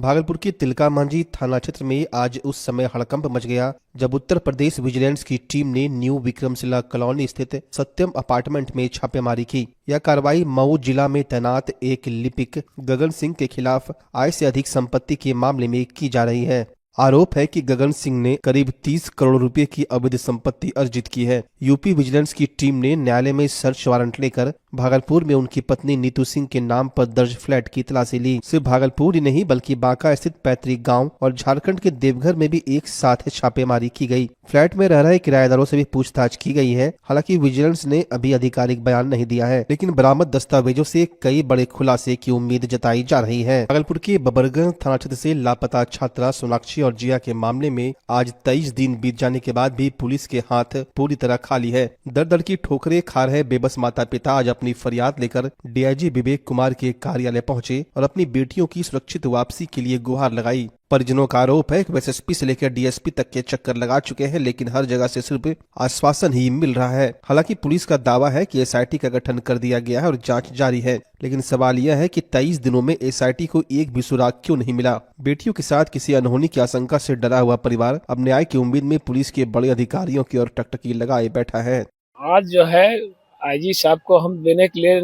भागलपुर के तिलका मांझी थाना क्षेत्र में आज उस समय हड़कंप मच गया जब उत्तर प्रदेश विजिलेंस की टीम ने न्यू विक्रमशिला कॉलोनी स्थित सत्यम अपार्टमेंट में छापेमारी की। यह कार्रवाई मऊ जिला में तैनात एक लिपिक गगन सिंह के खिलाफ आय से अधिक संपत्ति के मामले में की जा रही है। आरोप है कि गगन सिंह ने करीब 30 करोड़ रुपए की अवैध संपत्ति अर्जित की है। यूपी विजिलेंस की टीम ने न्यायालय में सर्च वारंट लेकर भागलपुर में उनकी पत्नी नीतू सिंह के नाम पर दर्ज फ्लैट की तलाशी ली। सिर्फ भागलपुर ही नहीं बल्कि बांका स्थित पैतृक गांव और झारखंड के देवघर में भी एक साथ छापेमारी की गई। फ्लैट में रह रहे किराएदारों से भी पूछताछ की गई है। हालांकि विजिलेंस ने अभी आधिकारिक बयान नहीं दिया है, लेकिन बरामद दस्तावेजों से कई बड़े खुलासे की उम्मीद जताई जा रही है। भागलपुर के बबरगंज थाना क्षेत्र से लापता छात्रा सोनाक्षी और जिया के मामले में आज 23 दिन बीत जाने के बाद भी पुलिस के हाथ पूरी तरह खाली है। दर दर की ठोकरें खा रहे बेबस माता पिता आज अपनी फरियाद लेकर डीआईजी विवेक कुमार के कार्यालय पहुंचे और अपनी बेटियों की सुरक्षित वापसी के लिए गुहार लगाई। परिजनों का आरोप है कि एसएसपी से लेकर डीएसपी तक के चक्कर लगा चुके हैं, लेकिन हर जगह से सिर्फ आश्वासन ही मिल रहा है। हालांकि पुलिस का दावा है कि एसआईटी का गठन कर दिया गया है और जांच जारी है, लेकिन सवाल यह है कि 23 दिनों में एसआईटी को एक भी सुराग क्यों नहीं मिला। बेटियों के साथ किसी अनहोनी की आशंका से डरा हुआ परिवार अब न्याय की उम्मीद में पुलिस के बड़े अधिकारियों की ओर टकटकी लगाए बैठा है। आज जो है आईजी साहब को हम देने के लिए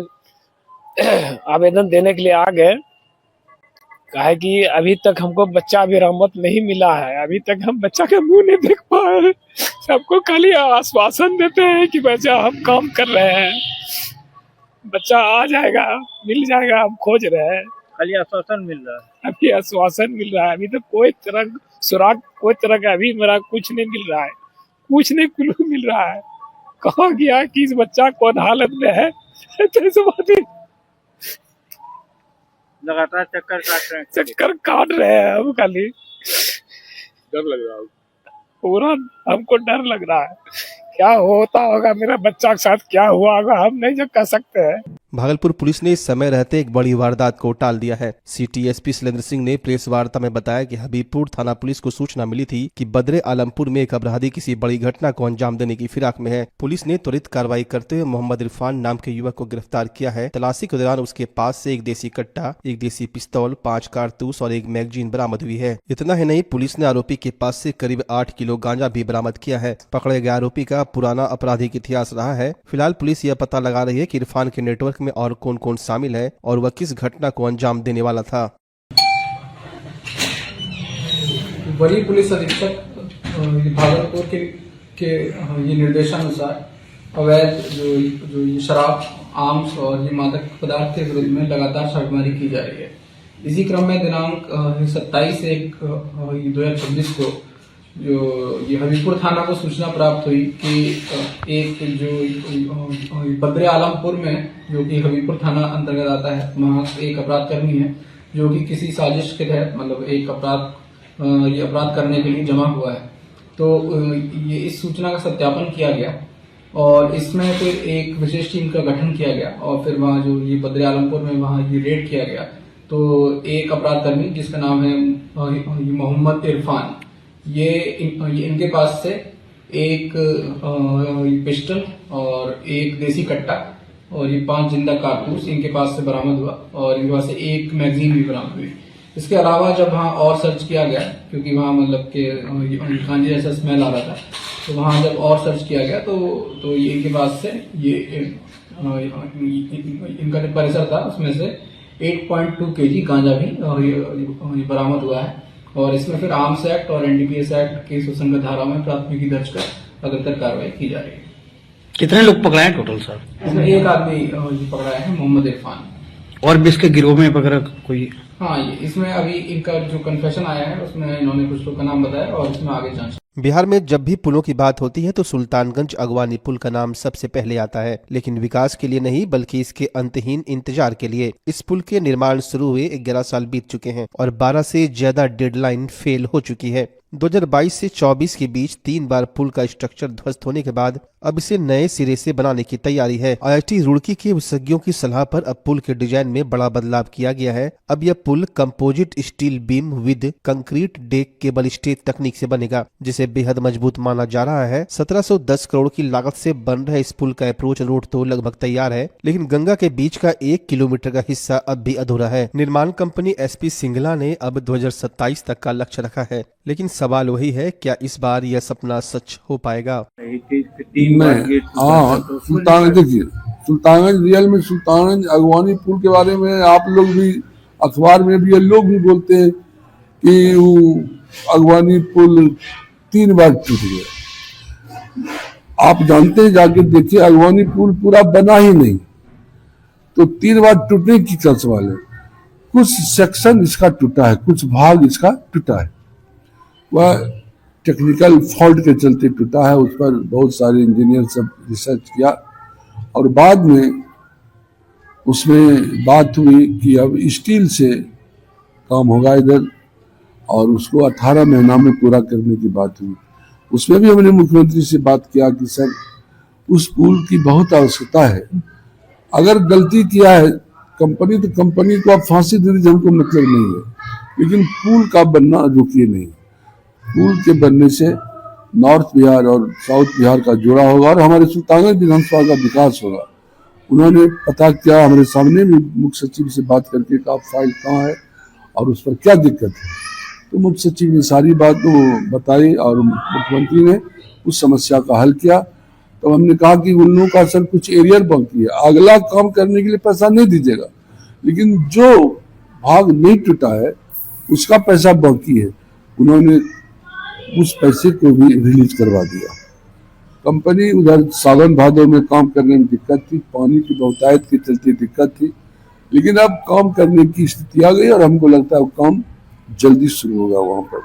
आवेदन देने के लिए आ गए। कहा कि अभी तक हमको बच्चा बरामद नहीं मिला है, अभी तक हम बच्चा का मुंह नहीं देख पाए। सबको खाली आश्वासन देते हैं कि बच्चा हम काम कर रहे हैं, बच्चा आ जाएगा, मिल जाएगा, हम खोज रहे हैं। खाली आश्वासन मिल रहा है, अभी आश्वासन मिल रहा है, अभी तो कोई तरह सुराग कोई तरह का अभी मेरा कुछ नहीं मिल रहा है, कुछ नहीं क्लू मिल रहा है। कहा गया कि इस बच्चा कौन हालत में है, लगातार चक्कर काट रहे हैं हम। खाली डर लग रहा है, पूरा हमको डर लग रहा है। क्या होता होगा, मेरा बच्चा के साथ क्या हुआ होगा, हम नहीं जो कह सकते हैं। भागलपुर पुलिस ने समय रहते एक बड़ी वारदात को टाल दिया है। सिटी एसपी शैलेंद्र सिंह ने प्रेस वार्ता में बताया कि हबीबपुर थाना पुलिस को सूचना मिली थी कि बद्रे आलमपुर में एक अपराधी किसी बड़ी घटना को अंजाम देने की फिराक में है। पुलिस ने त्वरित कार्रवाई करते हुए मोहम्मद इरफान नाम के युवक को गिरफ्तार किया है। तलाशी के दौरान उसके पास से एक देसी कट्टा, एक देसी पिस्तौल, 5 कारतूस और एक मैगजीन बरामद हुई है। इतना ही नहीं, पुलिस ने आरोपी के पास से करीब 8 किलो गांजा भी बरामद किया है। पकड़े गए आरोपी का पुराना आपराधिक इतिहास रहा है। फिलहाल पुलिस यह पता लगा रही है कि इरफान के नेटवर्क में और कौन कौन शामिल है और वह किस घटना को अंजाम देने वाला था। वरीय पुलिस अधीक्षक भागलपुर के ये निर्देशानुसार अवैध जो ये शराब, आर्म्स और ये मादक पदार्थ के विरुद्ध में लगातार छापेमारी की जा रही है। इसी क्रम में दिनांक 27/1/2026 को जो ये हबीबपुर थाना को सूचना प्राप्त हुई कि एक जो बद्रे आलमपुर में, जो कि हबीबपुर थाना अंतर्गत आता है, वहाँ एक अपराधकर्मी है जो कि किसी साजिश के तहत मतलब एक अपराध करने के लिए जमा हुआ है। तो ये इस सूचना का सत्यापन किया गया और इसमें फिर एक विशेष टीम का गठन किया गया और फिर वहाँ जो ये बद्रे आलमपुर में वहाँ ये रेड किया गया। तो एक अपराधकर्मी जिसका नाम है मोहम्मद इरफान, ये इनके पास से एक पिस्टल और एक देसी कट्टा और ये 5 जिंदा कारतूस इनके पास से बरामद हुआ और इनके पास से एक मैगजीन भी बरामद हुई। इसके अलावा जब वहाँ और सर्च किया गया, क्योंकि वहाँ मतलब के गांजे जैसा स्मेल आ रहा था, तो वहाँ जब और सर्च किया गया तो ये इनके पास से ये इनका जो परिसर था उसमें से 8.2 kg गांजा भी बरामद हुआ है और इसमें फिर आर्म्स एक्ट और एनडीपीएस एक्ट की सुसंगत धारा में प्राथमिकी दर्ज कर अग्रतर कार्रवाई की जा रही है। कितने लोग पकड़ाए हैं टोटल सर? इसमें एक आदमी पकड़ा है, मोहम्मद इरफान। और भी इसके गिरोह में वगैरह कोई? हाँ, इसमें अभी इनका जो कन्फेशन आया है उसमें इन्होंने कुछ लोग का नाम बताया और इसमें आगे जांच। बिहार में जब भी पुलों की बात होती है तो सुल्तानगंज अगवानी पुल का नाम सबसे पहले आता है, लेकिन विकास के लिए नहीं बल्कि इसके अंतहीन इंतजार के लिए। इस पुल के निर्माण शुरू हुए 11 साल बीत चुके हैं और 12 से ज्यादा डेडलाइन फेल हो चुकी है। 2022 से 24 के बीच 3 बार पुल का स्ट्रक्चर ध्वस्त होने के बाद अब इसे नए सिरे से बनाने की तैयारी है। IIT रुड़की के विशेषज्ञों की सलाह पर अब पुल के डिजाइन में बड़ा बदलाव किया गया है। अब यह पुल composite steel beam with concrete deck cable stay तकनीक से बनेगा, जिसे बेहद मजबूत माना जा रहा है। 1710 करोड़ की लागत से बन रहे इस पुल का अप्रोच रोड तो लगभग तैयार है, लेकिन गंगा के बीच का 1 किलोमीटर का हिस्सा अब भी अधूरा है। निर्माण कंपनी SP सिंगला ने अब 2027 तक का लक्ष्य रखा है, लेकिन सवाल वही है, क्या इस बार यह सपना सच हो पाएगा? नहीं, हाँ, सुल्तानगंज देखिए, सुल्तानगंज रियल में सुल्तानगंज अगवानी पुल के बारे में आप लोग भी अखबार में भी ये लोग भी बोलते हैं कि वो अगवानी पुल 3 बार टूट गया। आप जानते हैं, जाके देखिए, अगवानी पुल पूरा बना ही नहीं, तो 3 बार टूटने की क्या सवाल है? कुछ सेक्शन इसका टूटा है, कुछ भाग इसका टूटा है, वह टेक्निकल फॉल्ट के चलते टूटा है। उस पर बहुत सारे इंजीनियर सब रिसर्च किया और बाद में उसमें बात हुई कि अब स्टील से काम होगा इधर, और उसको 18 महीना में पूरा करने की बात हुई। उसमें भी हमने मुख्यमंत्री से बात किया कि सर, उस पुल की बहुत आवश्यकता है। अगर गलती किया है कंपनी, तो कंपनी को आप फांसी दे दीजिए, हमको मतलब नहीं है, लेकिन पुल का बनना रुकिए नहीं। पुल के बनने से नॉर्थ बिहार और साउथ बिहार का जुड़ा होगा और हमारे सुल्तानगंज विधानसभा का विकास होगा। उन्होंने पता किया, हमारे सामने भी मुख्य सचिव से बात करके कहा फाइल कहाँ है और उस पर क्या दिक्कत है, तो मुख्य सचिव ने सारी बात को बताई और मुख्यमंत्री ने उस समस्या का हल किया। तो हमने कहा कि उन लोगों का सर कुछ एरियर बाकी है, अगला काम करने के लिए पैसा नहीं दीजिएगा, लेकिन जो भाग नहीं टूटा है उसका पैसा बाकी है। उन्होंने उस पैसे को भी रिलीज करवा दिया। कंपनी उधर सावन भादो में काम करने में दिक्कत थी, पानी की बहुतायत के चलते दिक्कत थी, लेकिन अब काम करने की स्थिति आ गई और हमको लगता है वो काम जल्दी शुरू होगा। वहां पर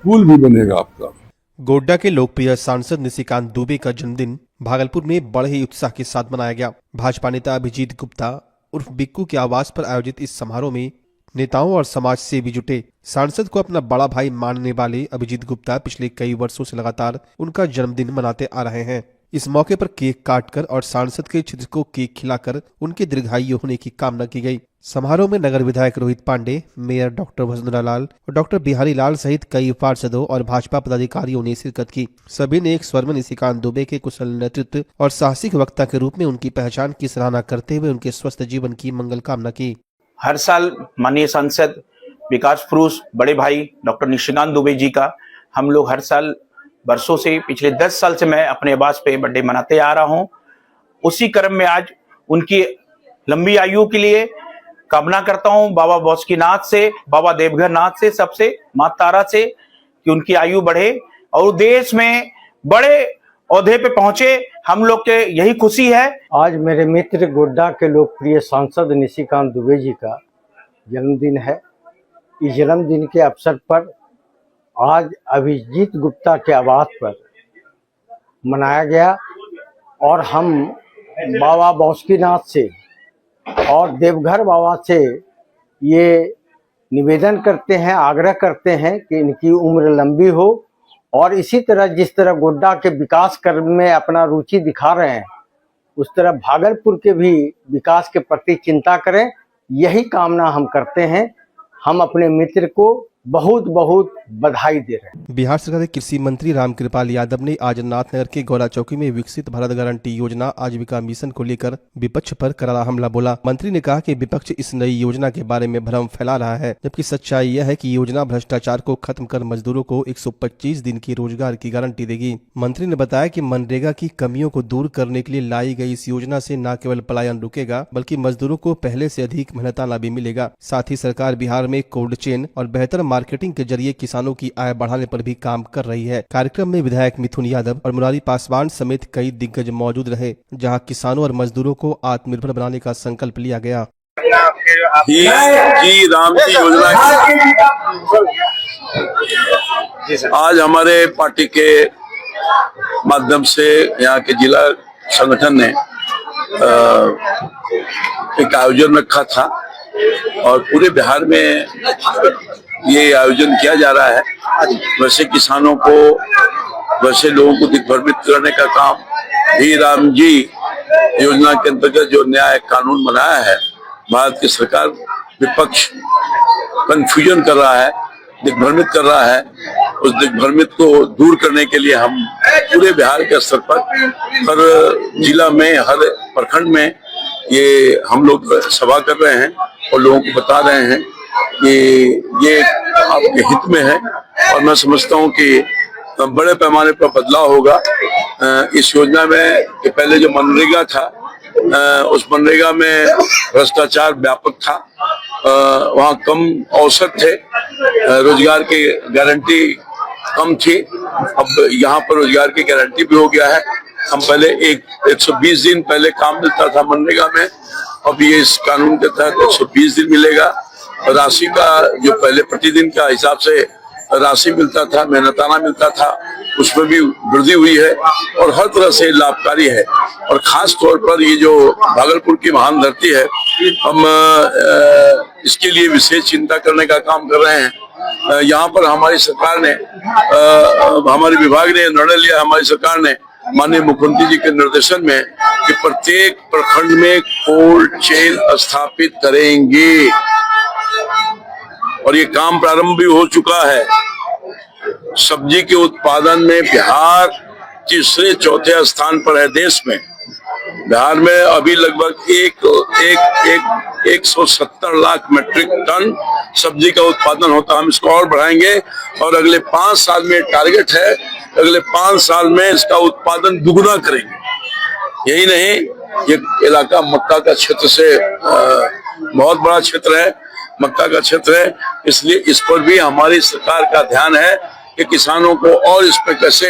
पुल भी बनेगा आपका। गोड्डा के लोकप्रिय सांसद निशिकांत दुबे का जन्मदिन भागलपुर में बड़े ही उत्साह के साथ मनाया गया। भाजपा नेता अभिजीत गुप्ता उर्फ बिक्कू के आवास पर आयोजित इस समारोह में नेताओं और समाज सेवी जुटे। सांसद को अपना बड़ा भाई मानने वाले अभिजीत गुप्ता पिछले कई वर्षों से लगातार उनका जन्मदिन मनाते आ रहे हैं। इस मौके पर केक काटकर और सांसद के चित्र को केक खिलाकर उनके दीर्घायु होने की कामना की गई। समारोह में नगर विधायक रोहित पांडे, मेयर डॉक्टर वसुंधरा लाल और डॉक्टर बिहारी लाल सहित कई पार्षदों और भाजपा पदाधिकारियों ने शिरकत की। सभी ने एक स्वर में निशिकांत दुबे के कुशल नेतृत्व और साहसिक वक्ता के रूप में उनकी पहचान की सराहना करते हुए उनके स्वस्थ जीवन की मंगल कामना की। हर साल माननीय सांसद विकास पुरुष बड़े भाई डॉक्टर निशिकांत दुबे जी का हम लोग हर साल वर्षों से, पिछले 10 साल से मैं अपने आवास पे बर्थडे मनाते आ रहा हूं। उसी क्रम में आज उनकी लंबी आयु के लिए कामना करता हूं बाबा बासुकीनाथ से, बाबा देवघर नाथ से, सबसे, माता तारा से, कि उनकी आयु बढ़े और देश में बड़े औहदे पे पहुंचे। हम लोग के यही खुशी है। आज मेरे मित्र गोड्डा के लोकप्रिय सांसद निशिकांत दुबे जी का जन्मदिन है। इस जन्मदिन के अवसर पर आज अभिजीत गुप्ता के आवास पर मनाया गया और हम बाबा बासुकीनाथ से और देवघर बाबा से ये निवेदन करते हैं, आग्रह करते हैं कि इनकी उम्र लंबी हो और इसी तरह जिस तरह गोड्डा के विकास कर्म में अपना रुचि दिखा रहे हैं, उस तरह भागलपुर के भी विकास के प्रति चिंता करें। यही कामना हम करते हैं। हम अपने मित्र को बहुत बहुत बधाई दे रहे हैं। बिहार सरकार के कृषि मंत्री रामकृपाल यादव ने आज नाथनगर के गौरा चौकी में विकसित भारत गारंटी योजना आजीविका मिशन को लेकर विपक्ष पर करारा हमला बोला। मंत्री ने कहा कि विपक्ष इस नई योजना के बारे में भ्रम फैला रहा है, जबकि सच्चाई यह है कि योजना भ्रष्टाचार को खत्म कर मजदूरों को 125 दिन की रोजगार की गारंटी देगी। मंत्री ने बताया कि मनरेगा की कमियों को दूर करने के लिए लाई गई इस योजना से न केवल पलायन रुकेगा, बल्कि मजदूरों को पहले से अधिक मेहनताना भी मिलेगा। साथ ही सरकार बिहार में कोल्ड चेन और बेहतर मार्केटिंग के जरिए किसानों की आय बढ़ाने पर भी काम कर रही है। कार्यक्रम में विधायक मिथुन यादव और मुरारी पासवान समेत कई दिग्गज मौजूद रहे, जहां किसानों और मजदूरों को आत्मनिर्भर बनाने का संकल्प लिया गया। जी राम की योजना आज हमारे पार्टी के माध्यम से यहाँ के जिला संगठन ने एक आयोजन रखा था और पूरे बिहार में ये आयोजन किया जा रहा है। वैसे किसानों को, वैसे लोगों को दिग्भ्रमित करने का काम भी राम जी योजना के अंतर्गत जो नया कानून बनाया है, भारत की सरकार, विपक्ष कंफ्यूजन कर रहा है, दिग्भ्रमित कर रहा है। उस दिग्भ्रमित को दूर करने के लिए हम पूरे बिहार के स्तर पर हर जिला में, हर प्रखंड में ये हम लोग सभा कर रहे हैं और लोगों को बता रहे हैं कि ये आपके हित में है। और मैं समझता हूँ कि बड़े पैमाने पर बदलाव होगा इस योजना में। कि पहले जो मनरेगा था, उस मनरेगा में भ्रष्टाचार व्यापक था, वहाँ कम अवसर थे, रोजगार की गारंटी कम थी। अब यहाँ पर रोजगार की गारंटी भी हो गया है। हम पहले 120 दिन पहले काम मिलता था मनरेगा में, अब ये इस कानून के तहत 120 दिन मिलेगा। राशि का जो पहले प्रतिदिन का हिसाब से राशि मिलता था, मेहनताना मिलता था, उसमें भी वृद्धि हुई है और हर तरह से लाभकारी है। और खास तौर पर ये जो भागलपुर की महान धरती है, हम इसके लिए विशेष चिंता करने का काम कर रहे हैं। यहाँ पर हमारी सरकार ने, हमारे विभाग ने निर्णय लिया, हमारी सरकार ने माननीय मुख्यमंत्री जी के निर्देशन में, कि प्रत्येक प्रखंड में कोल्ड चेन स्थापित करेंगे और ये काम प्रारंभ भी हो चुका है। सब्जी के उत्पादन में बिहार तीसरे चौथे स्थान पर है देश में। बिहार में अभी लगभग 170 लाख मीट्रिक टन सब्जी का उत्पादन होता है। हम इसको और बढ़ाएंगे और अगले 5 साल में टारगेट है, अगले 5 साल में इसका उत्पादन दुगुना करेंगे। यही नहीं, ये इलाका मक्का का क्षेत्र से बहुत बड़ा क्षेत्र है, मक्का का क्षेत्र है, इसलिए इस पर भी हमारी सरकार का ध्यान है कि किसानों को और इस पर कैसे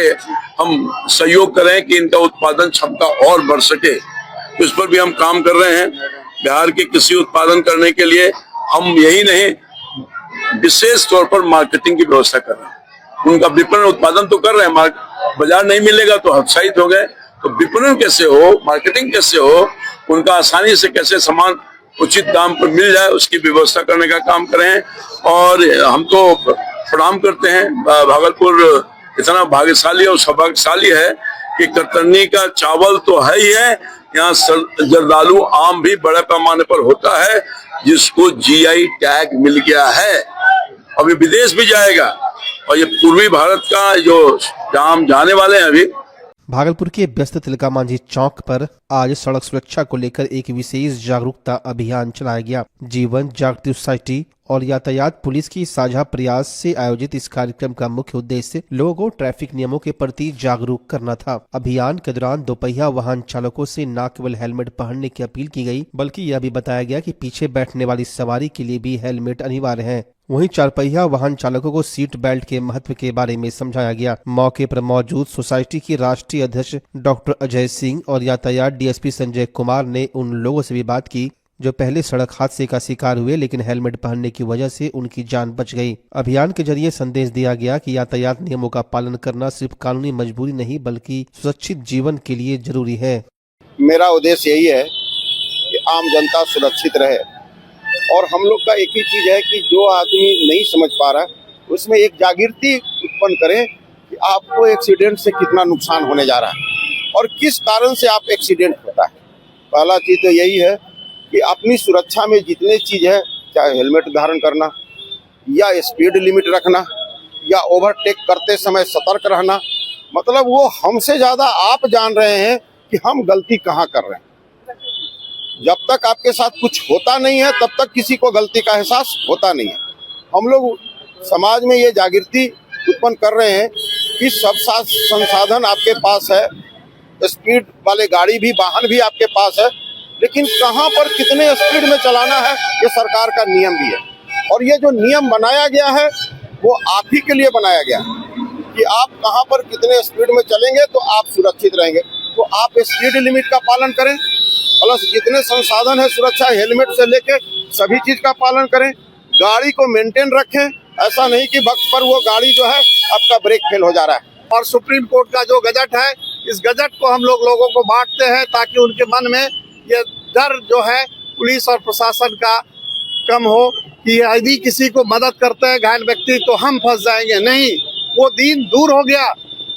हम सहयोग करें कि इनका उत्पादन क्षमता और बढ़ सके। तो इस पर भी हम काम कर रहे हैं। बिहार के कृषि उत्पादन करने के लिए हम यही नहीं, विशेष तौर पर मार्केटिंग की व्यवस्था कर रहे हैं। उनका विपणन उत्पादन तो कर रहे हैं, बाजार नहीं मिलेगा तो हतोत्साहित हो गए, तो विपणन कैसे हो, मार्केटिंग कैसे हो, उनका आसानी से कैसे सामान उचित दाम पर मिल जाए, उसकी व्यवस्था करने का काम करें। और हम तो प्रणाम करते हैं, भागलपुर इतना भाग्यशाली और सौभाग्यशाली है कि कतरनी का चावल तो है ही है, यहाँ जर्दालू आम भी बड़े पैमाने पर होता है, जिसको जीआई टैग मिल गया है। अभी विदेश भी जाएगा और ये पूर्वी भारत का जो आम जाने वाले हैं। अभी भागलपुर के व्यस्त तिलका मांझी चौक पर आज सड़क सुरक्षा को लेकर एक विशेष जागरूकता अभियान चलाया गया। जीवन जागृति सोसाइटी और यातायात पुलिस की साझा प्रयास से आयोजित इस कार्यक्रम का मुख्य उद्देश्य लोगों को ट्रैफिक नियमों के प्रति जागरूक करना था। अभियान के दौरान दोपहिया वाहन चालकों से न केवल हेलमेट पहनने की अपील की गई, बल्कि यह भी बताया गया कि पीछे बैठने वाली सवारी के लिए भी हेलमेट अनिवार्य है। वहीं 4 पहिया वाहन चालकों को सीट बेल्ट के महत्व के बारे में समझाया गया। मौके पर मौजूद सोसाइटी के राष्ट्रीय अध्यक्ष डॉक्टर अजय सिंह और यातायात डीएसपी संजय कुमार ने उन लोगों से भी बात की जो पहले सड़क हादसे का शिकार हुए, लेकिन हेलमेट पहनने की वजह से उनकी जान बच गई। अभियान के जरिए संदेश दिया गया कि यातायात नियमों का पालन करना सिर्फ कानूनी मजबूरी नहीं, बल्कि सुरक्षित जीवन के लिए जरूरी है। मेरा उद्देश्य यही है कि आम जनता सुरक्षित रहे और हम लोग का एक ही चीज है कि जो आदमी नहीं समझ पा रहा है उसमें एक जागृति उत्पन्न करें कि आपको एक्सीडेंट से कितना नुकसान होने जा रहा है और किस कारण से आप एक्सीडेंट होता है। पहला चीज तो यही है कि अपनी सुरक्षा में जितने चीज है, चाहे हेलमेट धारण करना या स्पीड लिमिट रखना या ओवरटेक करते समय सतर्क रहना, मतलब वो हमसे ज्यादा आप जान रहे हैं कि हम गलती कहाँ कर रहे हैं। जब तक आपके साथ कुछ होता नहीं है तब तक किसी को गलती का एहसास होता नहीं है। हम लोग समाज में ये जागृति उत्पन्न कर रहे हैं कि सब संसाधन आपके पास है, स्पीड वाले गाड़ी भी, वाहन भी आपके पास है, लेकिन कहाँ पर कितने स्पीड में चलाना है ये सरकार का नियम भी है। और ये जो नियम बनाया गया है वो आप ही के लिए बनाया गया है कि आप कहाँ पर कितने स्पीड में चलेंगे तो आप सुरक्षित रहेंगे। तो आप स्पीड लिमिट का पालन करें, प्लस जितने संसाधन है सुरक्षा, हेलमेट से लेके सभी चीज का पालन करें। गाड़ी को मेंटेन रखें, ऐसा नहीं कि वक्त पर वो गाड़ी जो है आपका ब्रेक फेल हो जा रहा है। और सुप्रीम कोर्ट का जो गजट है, इस गजट को हम लोगों को बांटते हैं ताकि उनके मन में ये डर जो है पुलिस और प्रशासन का कम हो कि यदि किसी को मदद करते हैं घायल व्यक्ति तो हम फंस जाएंगे। नहीं, वो दिन दूर हो गया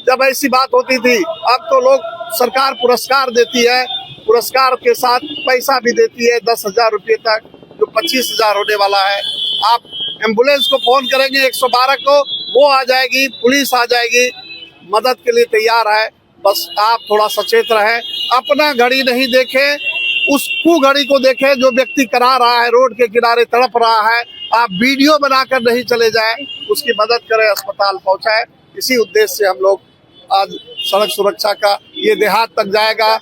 जब ऐसी बात होती थी। अब तो लोग सरकार पुरस्कार देती है, पुरस्कार के साथ पैसा भी देती है 10,000 रुपये तक, जो 25,000 होने वाला है। आप एम्बुलेंस को फोन करेंगे 112 को, वो आ जाएगी, पुलिस आ जाएगी, मदद के लिए तैयार है। बस आप थोड़ा सचेत रहें, अपना घड़ी नहीं देखें, उसको घड़ी को देखें जो व्यक्ति करा रहा है, रोड के किनारे तड़प रहा है। आप वीडियो बनाकर नहीं चले जाएं, उसकी मदद करें, अस्पताल पहुंचाएं। इसी उद्देश्य से हम लोग आज सड़क सुरक्षा का ये देहात तक जाएगा,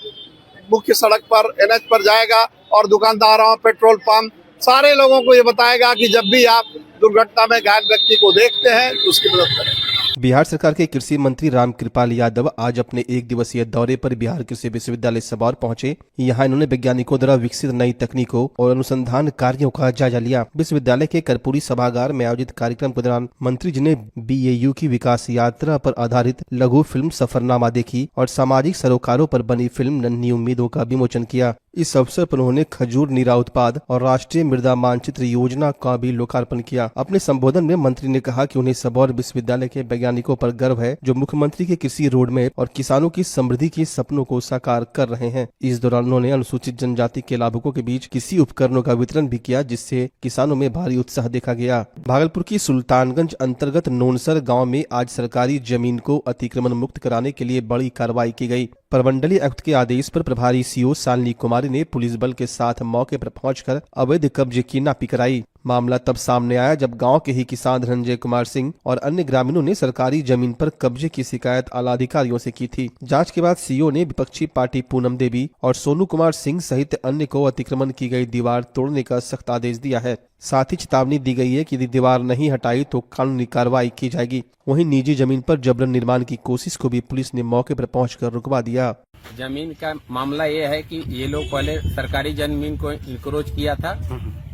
मुख्य सड़क पर NH पर जाएगा और दुकानदारों, पेट्रोल पंप, सारे लोगों को ये बताएगा कि जब भी आप दुर्घटना में घायल व्यक्ति को देखते हैं तो उसकी मदद करें। बिहार सरकार के कृषि मंत्री रामकृपाल यादव आज अपने 1 दिवसीय दौरे पर बिहार कृषि विश्वविद्यालय सबौर पहुंचे। यहां इन्होंने वैज्ञानिकों द्वारा विकसित नई तकनीकों और अनुसंधान कार्यों का जायजा लिया। विश्वविद्यालय के कर्पूरी सभागार में आयोजित कार्यक्रम के दौरान मंत्री जी ने BAU की विकास यात्रा पर आधारित लघु फिल्म सफरनामा देखी और सामाजिक सरोकारों पर बनी फिल्म नन्ही उम्मीदों का विमोचन किया। इस अवसर पर उन्होंने खजूर नीरा उत्पाद और राष्ट्रीय मृदा मानचित्र योजना का भी लोकार्पण किया। अपने संबोधन में मंत्री ने कहा कि उन्हें सबौर विश्वविद्यालय के वैज्ञानिकों पर गर्व है जो मुख्यमंत्री के कृषि रोडमैप और किसानों की समृद्धि के सपनों को साकार कर रहे हैं। इस दौरान उन्होंने अनुसूचित जनजाति के लाभुकों के बीच कृषि उपकरणों का वितरण भी किया, जिससे किसानों में भारी उत्साह देखा गया। भागलपुर की सुल्तानगंज अंतर्गत नोनसर गाँव में आज सरकारी जमीन को अतिक्रमण मुक्त कराने के लिए बड़ी कार्रवाई की गयी। प्रमंडलीय आयुक्त के आदेश पर प्रभारी CO शालिनी कुमारी ने पुलिस बल के साथ मौके पर पहुंचकर अवैध कब्जे की नापी कराई। मामला तब सामने आया जब गांव के ही किसान धनंजय कुमार सिंह और अन्य ग्रामीणों ने सरकारी जमीन पर कब्जे की शिकायत आला अधिकारियों से की थी। जांच के बाद CO ने विपक्षी पार्टी पूनम देवी और सोनू कुमार सिंह सहित अन्य को अतिक्रमण की गई दीवार तोड़ने का सख्त आदेश दिया है। साथ ही चेतावनी दी गई है कि यदि दीवार नहीं हटाई तो कानूनी कार्रवाई की जाएगी। वहीं निजी जमीन पर जबरन निर्माण की कोशिश को भी पुलिस ने मौके पर पहुंचकर रुकवा दिया। जमीन का मामला ये है कि ये लोग पहले सरकारी जमीन को इंक्रोच किया था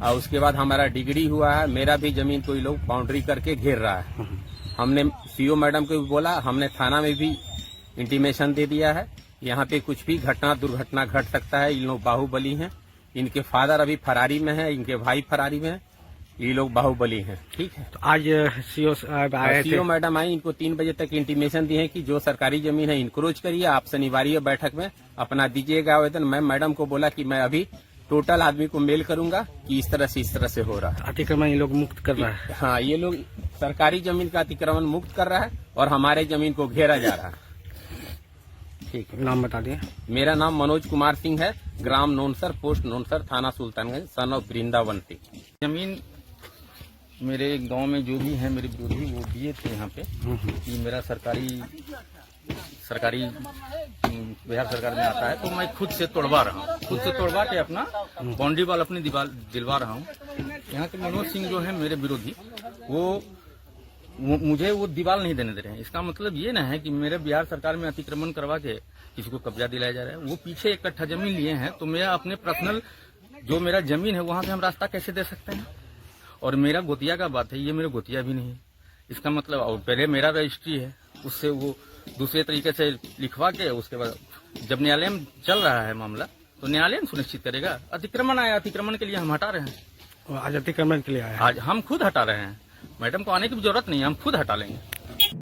और उसके बाद हमारा डिग्री हुआ है, मेरा भी जमीन को ये लोग बाउंड्री करके घेर रहा है। हमने CO मैडम को भी बोला, हमने थाना में भी इंटीमेशन दे दिया है। यहाँ पे कुछ भी दुर्घटना घट सकता है। इन लोग बाहुबली हैं, इनके फादर अभी फरारी में है, इनके भाई फरारी में है, ये लोग बाहुबली हैं। ठीक है, तो आज CO मैडम आई, इनको 3 बजे तक इंटीमेशन दी है कि जो सरकारी जमीन है इंक्रोच करिए, आप शनिवार बैठक में अपना दीजिएगा आवेदन। मैं मैडम को बोला कि मैं अभी टोटल आदमी को मेल करूंगा कि इस तरह से हो रहा है। अतिक्रमण ये लोग मुक्त कर रहा है। हाँ, ये लोग सरकारी जमीन का अतिक्रमण मुक्त कर रहा है और हमारे जमीन को घेरा जा रहा है। ठीक है, नाम बता दिए। मेरा नाम मनोज कुमार सिंह है, ग्राम नोनसर, पोस्ट नोनसर, थाना सुल्तानगंज, सन ऑफ वृंदावन सिंह। जमीन मेरे गांव में जो भी है मेरे विरोधी वो दिए थे यहाँ पे कि मेरा सरकारी बिहार सरकार में आता है, तो मैं खुद से तोड़वा रहा हूँ, खुद से तोड़वा के अपना बाउंड्री वाल अपनी दीवार दिलवा रहा हूँ। यहाँ के मनोज सिंह जो है मेरे विरोधी, वो मुझे वो दीवार नहीं देने दे रहे हैं। इसका मतलब ये ना है कि मेरे बिहार सरकार में अतिक्रमण करवा के किसी को कब्जा दिलाया जा रहा है। वो पीछे 1 कट्ठा जमीन लिए हैं, तो मैं अपने पर्सनल जो मेरा जमीन है वहां से हम रास्ता कैसे दे सकते हैं। और मेरा गोतिया का बात है, ये मेरा गोतिया भी नहीं है। इसका मतलब और पहले मेरा रजिस्ट्री है, उससे वो दूसरे तरीके से लिखवा के उसके बाद जब न्यायालय में चल रहा है मामला तो न्यायालय सुनिश्चित करेगा। अतिक्रमण आया, अतिक्रमण के लिए हम हटा रहे हैं। आज अतिक्रमण के लिए आया, आज हम खुद हटा रहे हैं। मैडम को आने की जरूरत नहीं है, हम खुद हटा लेंगे।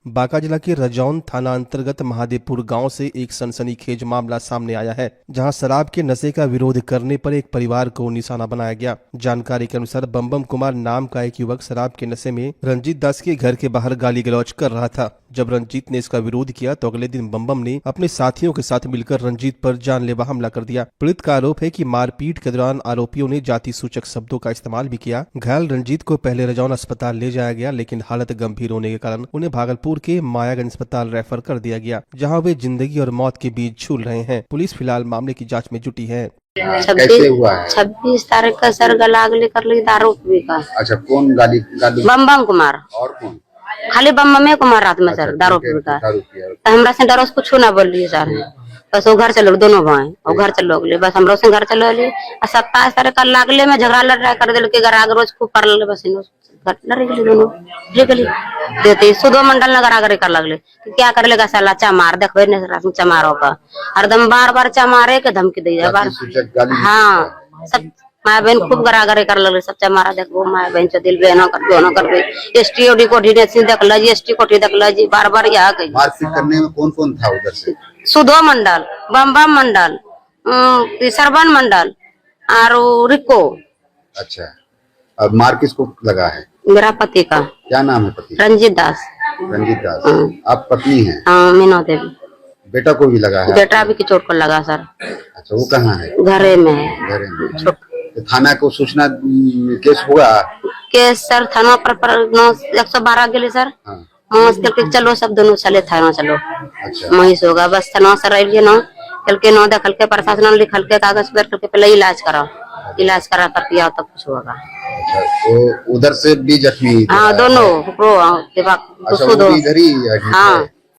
बांका जिला के रजौन थाना अंतर्गत महादेवपुर गांव से एक सनसनीखेज मामला सामने आया है, जहां शराब के नशे का विरोध करने पर एक परिवार को निशाना बनाया गया। जानकारी के अनुसार बम्बम कुमार नाम का एक युवक शराब के नशे में रंजीत दास के घर के बाहर गाली गलौज कर रहा था। जब रंजीत ने इसका विरोध किया तो अगले दिन बम्बम ने अपने साथियों के साथ मिलकर रंजीत पर जानलेवा हमला कर दिया। पीड़ित का आरोप है कि मारपीट के दौरान आरोपियों ने जाति सूचक शब्दों का इस्तेमाल भी किया। घायल रंजीत को पहले रजौन अस्पताल ले जाया गया, लेकिन हालत गंभीर होने के कारण उन्हें भागलपुर के मायागंज अस्पताल रेफर कर दिया गया, जहां वे जिंदगी और मौत के बीच झूल रहे हैं। पुलिस फिलहाल मामले की जांच में जुटी है। 26 तारीख का सर गलागली कर ली दारू पी का। अच्छा, कौन गाली? बम कुमार। और कौन? खाली बम कुमार रात में सर दारू पी का। तो हमरा से डरो कुछ ना बोल लिए सर, बस वो घर चलो, दोनों भाई और घर चलो गए, बस हम से घर चलो लिए। 27 तारीख का लागले में झगड़ा लड़ाई कर दिल के रोज खूब कर ले, बस लड़े गली दोनों देते सुधो मंडल नगर आगे कर लगले क्या कर लेगा साला चमार देखबे नहीं चमारों का हरदम बार चमारे के धमकी दी बार। हाँ, सब माँ बहन खूब गरागरे कर लगे सब मारा देखो माँ बहन चो दिल बहनों कर गई एसटी ओडी कोठी ने देख ली एसटी कोठी देख ली बार बार यहाँ गई। मारपीट करने में कौन कौन था उधर से? सुधो मंडल, बम मंडल, सरवन मंडल और रिको। अच्छा, अब मार किसको लगा है? मेरा पति का। क्या नाम है पति? रंजीत दास। रंजीत दास। आप पत्नी हैं? हाँ, मीना देवी। बेटा को भी लगा है? बेटा भी की चोट को लगा सर। अच्छा, वो कहाँ है? घरे में है। घरे में। तो थाना को सूचना केस हुआ? केस सर थाना पर 112 गेले सर। हाँ। के चलो सब दोनों चले थाना चलो। अच्छा। महिष होगा बस थाना सर आइए ना कल के नौ दखल के प्रशासन लिखल के कागज पर करके पहले इलाज करा कर पिया तब कुछ होगा। अच्छा, तो उधर से भी जख्मी? हाँ दोनों। अच्छा, वो भी इधर ही? हाँ